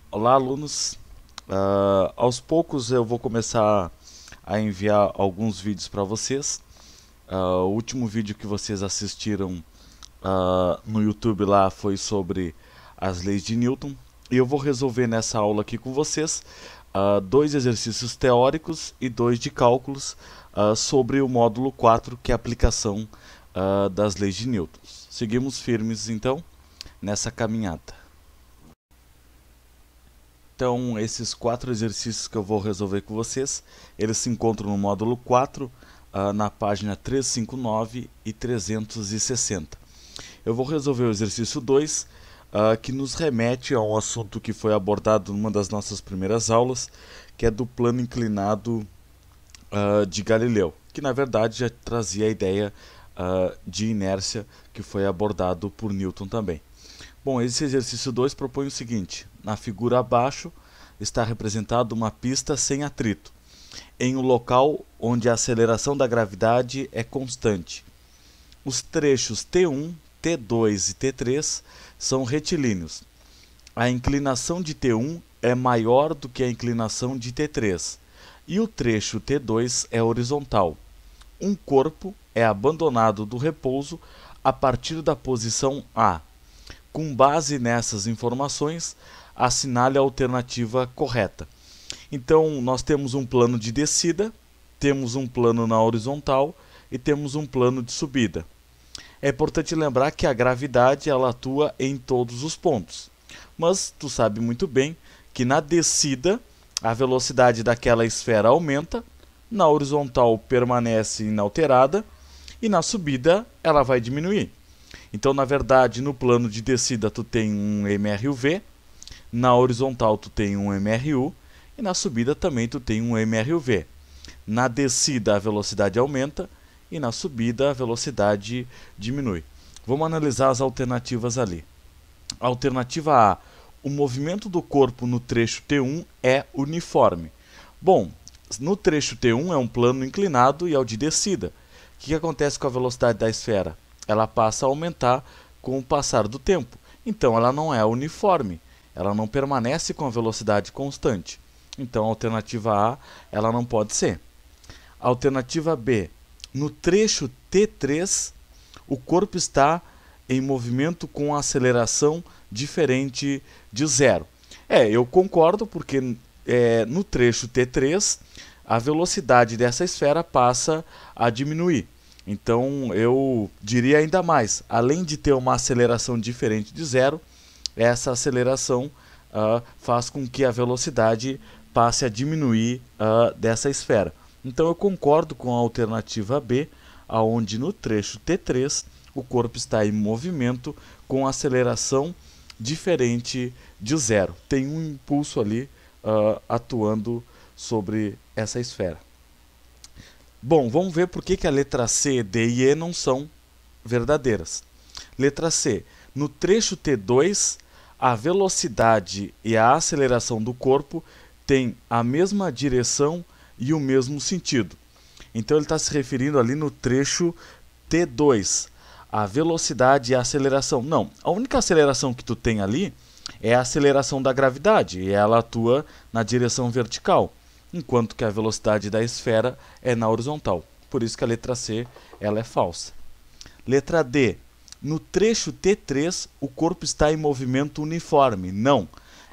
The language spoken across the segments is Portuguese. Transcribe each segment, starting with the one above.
Olá, alunos. Aos poucos eu vou começar a enviar alguns vídeos para vocês. O último vídeo que vocês assistiram no YouTube lá foi sobre as leis de Newton. E eu vou resolver nessa aula aqui com vocês dois exercícios teóricos e dois de cálculos sobre o módulo 4, que é a aplicação das leis de Newton. Seguimos firmes então nessa caminhada. Então, esses 4 exercícios que eu vou resolver com vocês, eles se encontram no módulo 4, na página 359 e 360. Eu vou resolver o exercício 2, que nos remete a um assunto que foi abordado numa das nossas primeiras aulas, que é do plano inclinado de Galileu, que na verdade já trazia a ideia de inércia que foi abordado por Newton também. Bom, esse exercício 2 propõe o seguinte: na figura abaixo está representada uma pista sem atrito, em um local onde a aceleração da gravidade é constante. Os trechos T1, T2 e T3 são retilíneos. A inclinação de T1 é maior do que a inclinação de T3, e o trecho T2 é horizontal. Um corpo é abandonado do repouso a partir da posição A. Com base nessas informações, assinale a alternativa correta. Então, nós temos um plano de descida, temos um plano na horizontal e temos um plano de subida. É importante lembrar que a gravidade ela atua em todos os pontos. Mas tu sabe muito bem que na descida a velocidade daquela esfera aumenta, na horizontal permanece inalterada e na subida ela vai diminuir. Então, na verdade, no plano de descida tu tem um MRUV, na horizontal tu tem um MRU e na subida também tu tem um MRUV. Na descida a velocidade aumenta e na subida a velocidade diminui. Vamos analisar as alternativas ali. Alternativa A: o movimento do corpo no trecho T1 é uniforme. Bom, no trecho T1 é um plano inclinado e é o de descida. O que acontece com a velocidade da esfera? Ela passa a aumentar com o passar do tempo. Então, ela não é uniforme. Ela não permanece com a velocidade constante. Então, a alternativa A, ela não pode ser. Alternativa B: no trecho T3, o corpo está em movimento com aceleração diferente de zero. Eu concordo, porque no trecho T3, a velocidade dessa esfera passa a diminuir. Então, eu diria ainda mais, além de ter uma aceleração diferente de zero, essa aceleração faz com que a velocidade passe a diminuir dessa esfera. Então, eu concordo com a alternativa B, onde no trecho T3 o corpo está em movimento com aceleração diferente de zero. Tem um impulso ali atuando sobre essa esfera. Bom, vamos ver por que a letra C, D e E não são verdadeiras. Letra C: no trecho T2, a velocidade e a aceleração do corpo têm a mesma direção e o mesmo sentido. Então ele está se referindo ali no trecho T2. A velocidade e a aceleração. Não, a única aceleração que tu tem ali é a aceleração da gravidade, e ela atua na direção vertical, enquanto que a velocidade da esfera é na horizontal. Por isso que a letra C ela é falsa. Letra D: no trecho T3, o corpo está em movimento uniforme. Não,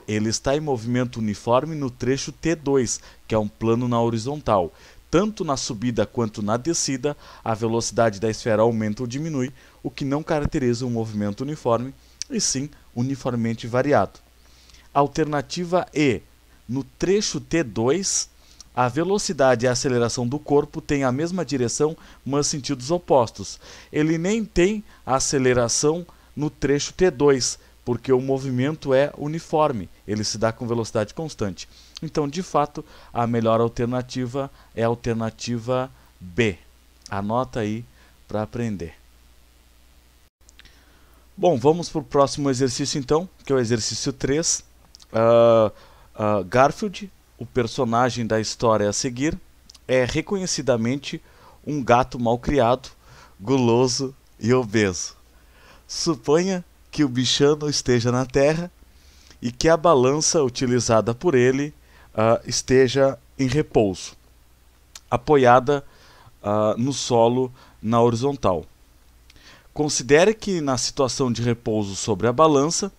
ele está em movimento uniforme no trecho T2, que é um plano na horizontal. Tanto na subida quanto na descida, a velocidade da esfera aumenta ou diminui, o que não caracteriza um movimento uniforme, e sim uniformemente variado. Alternativa E: no trecho T2, a velocidade e a aceleração do corpo têm a mesma direção, mas sentidos opostos. Ele nem tem aceleração no trecho T2, porque o movimento é uniforme, ele se dá com velocidade constante. Então, de fato, a melhor alternativa é a alternativa B. Anota aí para aprender. Bom, vamos para o próximo exercício então, que é o exercício 3. Garfield, o personagem da história a seguir, é reconhecidamente um gato mal criado, guloso e obeso. Suponha que o bichano esteja na Terra e que a balança utilizada por ele esteja em repouso, apoiada no solo na horizontal. Considere que na situação de repouso sobre a balança,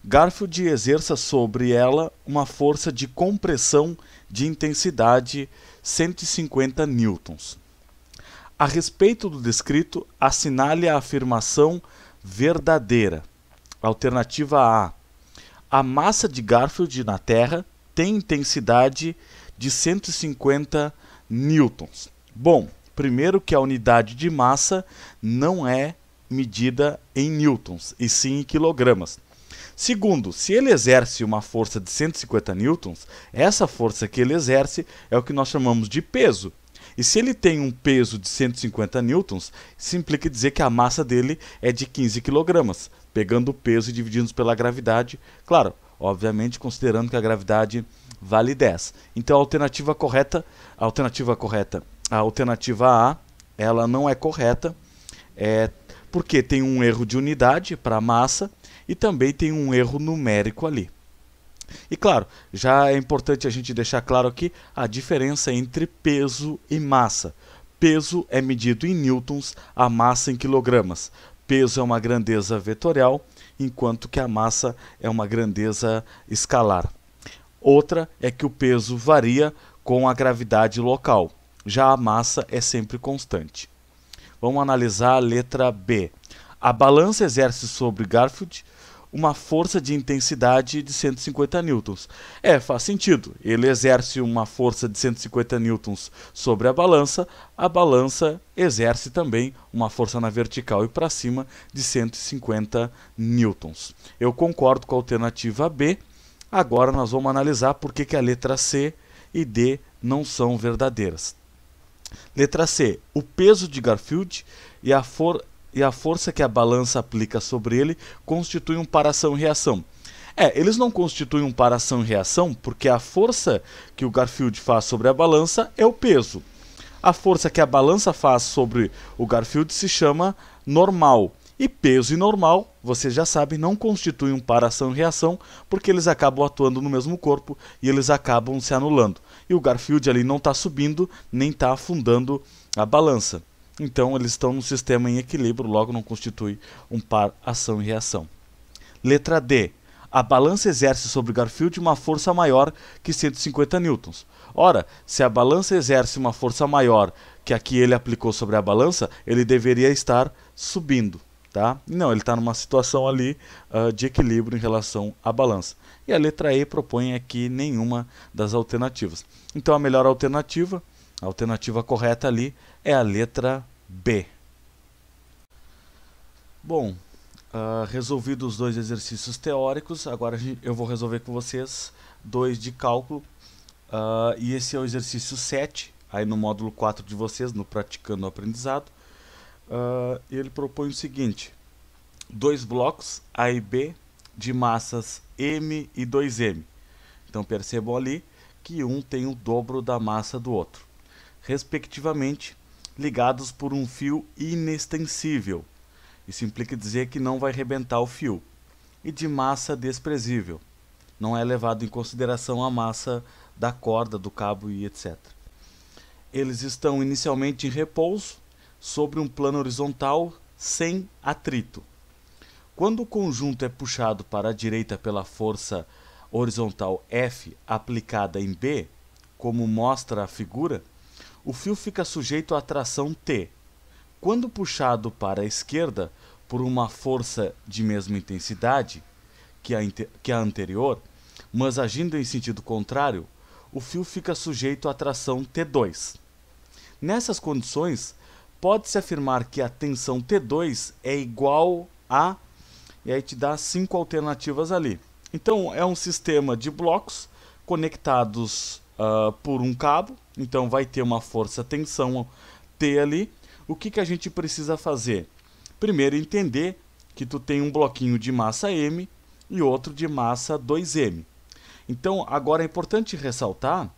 Garfield exerça sobre ela uma força de compressão de intensidade 150 newtons. A respeito do descrito, assinale a afirmação verdadeira. Alternativa A. A massa de Garfield na Terra tem intensidade de 150 newtons. Bom, primeiro que a unidade de massa não é medida em newtons, e sim em quilogramas. Segundo, se ele exerce uma força de 150 newtons, essa força que ele exerce é o que nós chamamos de peso. E se ele tem um peso de 150 newtons, isso implica dizer que a massa dele é de 15 kg, pegando o peso e dividindo pela gravidade, claro, obviamente considerando que a gravidade vale 10. Então a alternativa A, ela não é correta, porque tem um erro de unidade para a massa e também tem um erro numérico ali. E claro, já é importante a gente deixar claro aqui a diferença entre peso e massa. Peso é medido em newtons, a massa em quilogramas. Peso é uma grandeza vetorial, enquanto que a massa é uma grandeza escalar. Outra é que o peso varia com a gravidade local, já a massa é sempre constante. Vamos analisar a letra B. A balança exerce sobre Garfield uma força de intensidade de 150 newtons. Faz sentido. Ele exerce uma força de 150 newtons sobre a balança exerce também uma força na vertical e para cima de 150 newtons. Eu concordo com a alternativa B. Agora nós vamos analisar por que a letra C e D não são verdadeiras. Letra C. O peso de Garfield e a força que a balança aplica sobre ele constituem um par ação e reação. Eles não constituem um par ação e reação porque a força que o Garfield faz sobre a balança é o peso. A força que a balança faz sobre o Garfield se chama normal. E peso e normal, você já sabe, não constituem um par ação e reação porque eles acabam atuando no mesmo corpo e eles acabam se anulando. E o Garfield ali não está subindo nem está afundando a balança. Então eles estão no sistema em equilíbrio, logo não constitui um par ação e reação. Letra D. A balança exerce sobre Garfield uma força maior que 150 newtons. Ora, se a balança exerce uma força maior que a que ele aplicou sobre a balança, ele deveria estar subindo. Tá? Não, ele está numa situação ali de equilíbrio em relação à balança. E a letra E propõe aqui nenhuma das alternativas. Então a melhor alternativa, a alternativa correta ali, é a letra B. Bom, resolvidos os dois exercícios teóricos, agora eu vou resolver com vocês dois de cálculo. E esse é o exercício 7, aí no módulo 4 de vocês, no Praticando o Aprendizado. Ele propõe o seguinte: dois blocos A e B de massas M e 2M. Então percebam ali que um tem o dobro da massa do outro, respectivamente ligados por um fio inextensível. Isso implica dizer que não vai rebentar o fio. E de massa desprezível. Não é levado em consideração a massa da corda, do cabo e etc. Eles estão inicialmente em repouso sobre um plano horizontal sem atrito. Quando o conjunto é puxado para a direita pela força horizontal F aplicada em B, como mostra a figura, o fio fica sujeito à tração T. Quando puxado para a esquerda por uma força de mesma intensidade que a anterior, mas agindo em sentido contrário, o fio fica sujeito à tração T2. Nessas condições, pode-se afirmar que a tensão T2 é igual a... E aí te dá 5 alternativas ali. Então, é um sistema de blocos conectados por um cabo. Então, vai ter uma força-tensão T ali. O que a gente precisa fazer? Primeiro, entender que tu tem um bloquinho de massa M e outro de massa 2M. Então, agora é importante ressaltar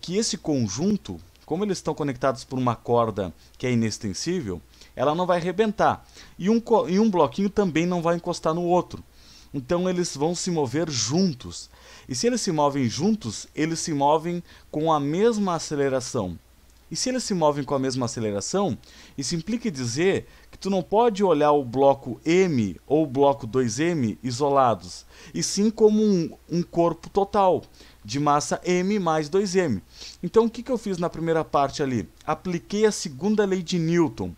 que esse conjunto, como eles estão conectados por uma corda que é inextensível, ela não vai arrebentar. E um bloquinho também não vai encostar no outro. Então eles vão se mover juntos. E se eles se movem juntos, eles se movem com a mesma aceleração. E se eles se movem com a mesma aceleração, isso implica dizer que tu não pode olhar o bloco M ou o bloco 2M isolados, e sim como um corpo total, de massa M mais 2M. Então o que eu fiz na primeira parte ali? Apliquei a segunda lei de Newton,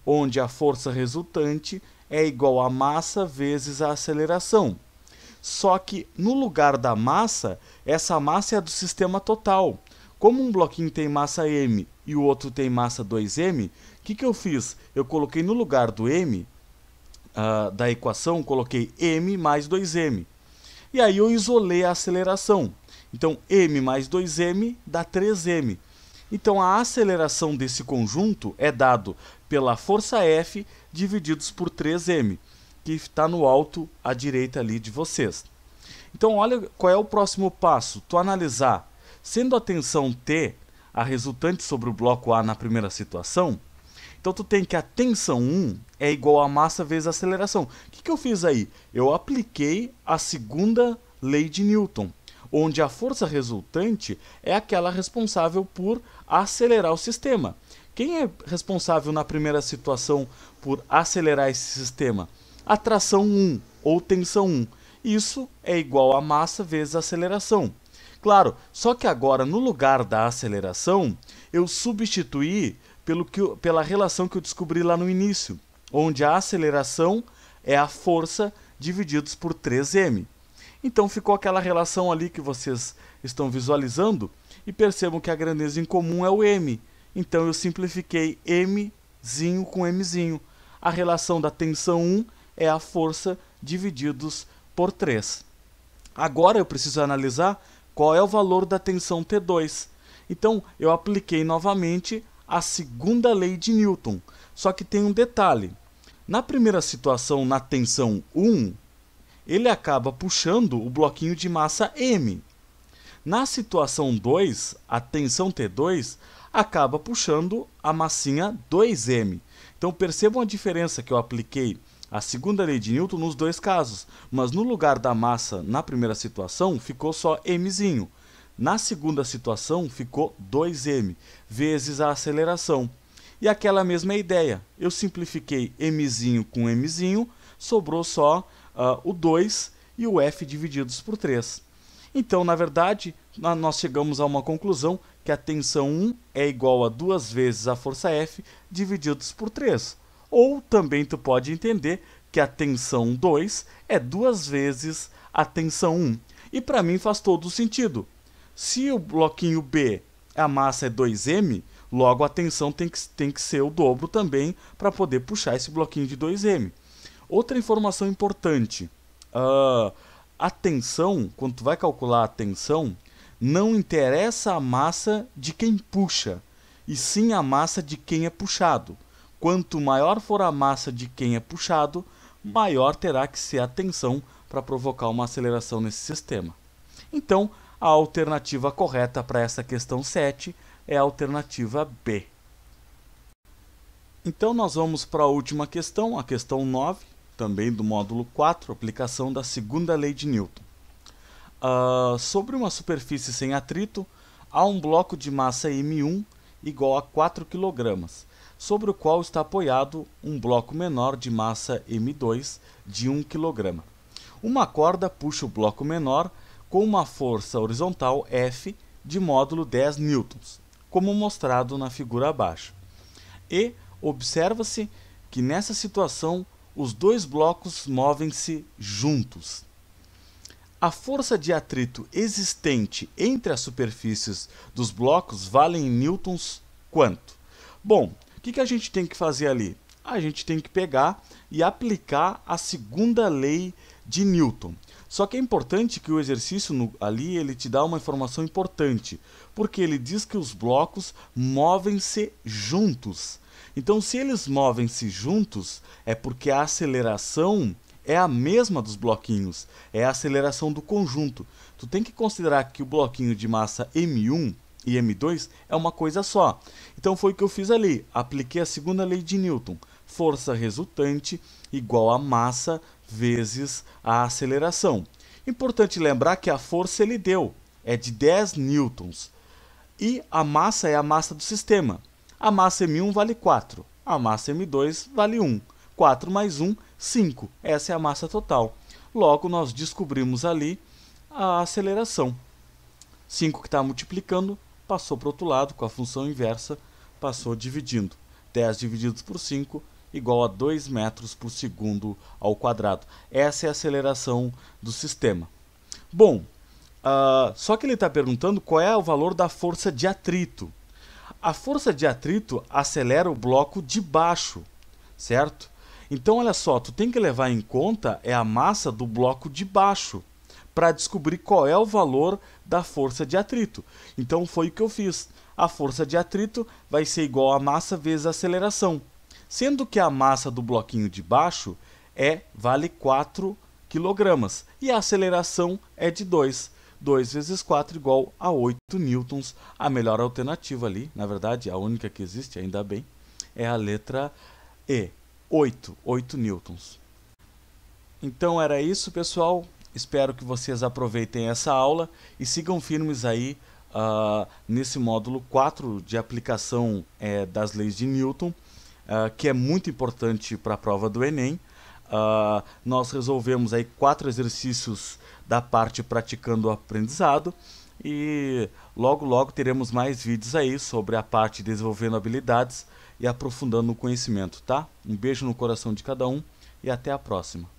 onde a força resultante é igual a massa vezes a aceleração. Só que no lugar da massa, essa massa é a do sistema total. Como um bloquinho tem massa M e o outro tem massa 2M, o que eu fiz? Eu coloquei no lugar do M, da equação, coloquei M mais 2M. E aí eu isolei a aceleração. Então, M mais 2M dá 3M. Então, a aceleração desse conjunto é dado pela força F divididos por 3M, que está no alto à direita ali de vocês. Então, olha qual é o próximo passo. Tu analisar, sendo a tensão T a resultante sobre o bloco A na primeira situação, então tu tem que a tensão 1 é igual a massa vezes a aceleração. O que eu fiz aí? Eu apliquei a segunda lei de Newton, onde a força resultante é aquela responsável por acelerar o sistema. Quem é responsável na primeira situação por acelerar esse sistema? A tração 1 ou tensão 1. Isso é igual a massa vezes a aceleração. Claro, só que agora no lugar da aceleração, eu substituí pela relação que eu descobri lá no início, onde a aceleração é a força divididos por 3m. Então ficou aquela relação ali que vocês estão visualizando e percebam que a grandeza em comum é o m. Então eu simplifiquei mzinho com mzinho. A relação da tensão 1 é a força divididos por 3. Agora eu preciso analisar qual é o valor da tensão T2. Então eu apliquei novamente a segunda lei de Newton. Só que tem um detalhe. Na primeira situação, na tensão 1, ele acaba puxando o bloquinho de massa M. Na situação 2, a tensão T2 acaba puxando a massinha 2M. Então percebam a diferença que eu apliquei a segunda lei de Newton nos dois casos, mas no lugar da massa na primeira situação ficou só mzinho. Na segunda situação ficou 2m vezes a aceleração. E aquela mesma ideia, eu simplifiquei mzinho com mzinho, sobrou só o 2 e o F divididos por 3. Então, na verdade, nós chegamos a uma conclusão que a tensão 1 é igual a 2 vezes a força F divididos por 3. Ou também tu pode entender que a tensão 2 é 2 vezes a tensão 1. E para mim faz todo o sentido. Se o bloquinho B, a massa é 2m, logo a tensão tem que ser o dobro também para poder puxar esse bloquinho de 2m. Outra informação importante, a tensão, quando tu vai calcular a tensão, não interessa a massa de quem puxa, e sim a massa de quem é puxado. Quanto maior for a massa de quem é puxado, maior terá que ser a tensão para provocar uma aceleração nesse sistema. Então, a alternativa correta para essa questão 7 é a alternativa B. Então, nós vamos para a última questão, a questão 9, também do módulo 4, aplicação da segunda lei de Newton. Sobre uma superfície sem atrito, há um bloco de massa M1 igual a 4 kg, sobre o qual está apoiado um bloco menor de massa M2 de 1 kg. Uma corda puxa o bloco menor com uma força horizontal F de módulo 10 newtons, como mostrado na figura abaixo. E observa-se que nessa situação os dois blocos movem-se juntos. A força de atrito existente entre as superfícies dos blocos vale em newtons quanto? Bom, o que a gente tem que fazer ali? A gente tem que pegar e aplicar a segunda lei de Newton. Só que é importante que o exercício ali ele te dá uma informação importante, porque ele diz que os blocos movem-se juntos. Então, se eles movem-se juntos, é porque a aceleração é a mesma dos bloquinhos, é a aceleração do conjunto. Tu tem que considerar que o bloquinho de massa M1 e M2 é uma coisa só. Então foi o que eu fiz ali, apliquei a segunda lei de Newton, força resultante igual a massa vezes a aceleração. Importante lembrar que a força ele deu, é de 10 newtons. E a massa é a massa do sistema. A massa M1 vale 4, a massa M2 vale 1. 4 mais 1, 5. Essa é a massa total. Logo, nós descobrimos ali a aceleração. 5 que está multiplicando, passou para o outro lado, com a função inversa, passou dividindo. 10 divididos por 5 igual a 2 metros por segundo ao quadrado. Essa é a aceleração do sistema. Bom, só que ele está perguntando qual é o valor da força de atrito. A força de atrito acelera o bloco de baixo, certo? Então, olha só, tu tem que levar em conta a massa do bloco de baixo para descobrir qual é o valor da força de atrito. Então, foi o que eu fiz. A força de atrito vai ser igual a massa vezes a aceleração. Sendo que a massa do bloquinho de baixo vale 4 kg e a aceleração é de 2. 2 vezes 4 igual a 8 newtons. A melhor alternativa ali, na verdade, a única que existe, ainda bem, é a letra E. 8 newtons. Então era isso, pessoal. Espero que vocês aproveitem essa aula e sigam firmes aí nesse módulo 4 de aplicação das leis de Newton, que é muito importante para a prova do Enem. Nós resolvemos aí 4 exercícios da parte praticando o aprendizado e logo teremos mais vídeos aí sobre a parte desenvolvendo habilidades e aprofundando o conhecimento, tá? Um beijo no coração de cada um e até a próxima.